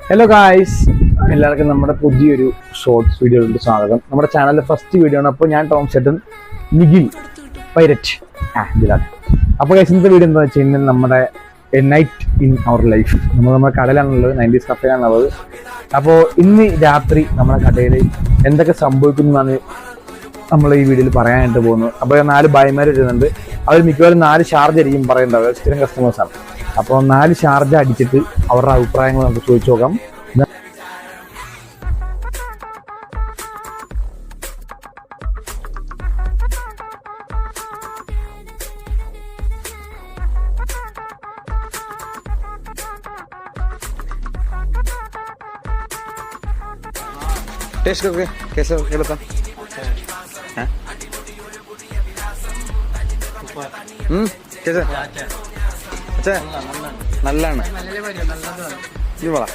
Hello guys, എല്ലാവർക്കും നമ്മുടെ പുതിയൊരു ഷോർട്സ് വീഡിയോയിലേക്ക് സ്വാഗതം. നമ്മുടെ ചാനലിലെ ഫസ്റ്റ് വീഡിയോ ആണ്. അപ്പോൾ ഞാൻ ടോം ചേട്ടൻ, നിഖിൽ പൈരറ്റ് ഇതിലാണ്. അപ്പോൾ ഗൈസ്, ഇന്നത്തെ വീഡിയോ എന്താ വെച്ച് കഴിഞ്ഞാൽ നമ്മുടെ a night in our life. നമ്മുടെ കടയിലാണുള്ളത്, 90s കഫേയിലാണുള്ളത്. അപ്പോൾ ഇന്ന് രാത്രി നമ്മുടെ കടയിൽ എന്തൊക്കെ സംഭവിക്കുന്നതാണ് നമ്മൾ ഈ വീഡിയോയിൽ പറയാനായിട്ട് പോകുന്നത്. അപ്പോൾ 4 ഭായിമാർ വരുന്നുണ്ട്. അവർ മിക്കവാറും 4 ഷാർജ് ആയിരിക്കും പറയേണ്ടത്, സ്ഥിരം കസ്റ്റമേഴ്സാണ്. അപ്പോൾ 4 ഷാർജ അടിച്ചിട്ട് അവരുടെ അഭിപ്രായങ്ങൾ നമുക്ക് ചോദിച്ചു നോക്കാം. टेस्ट करके कैसे ये बता। कैसे अच्छा നല്ലാണ്.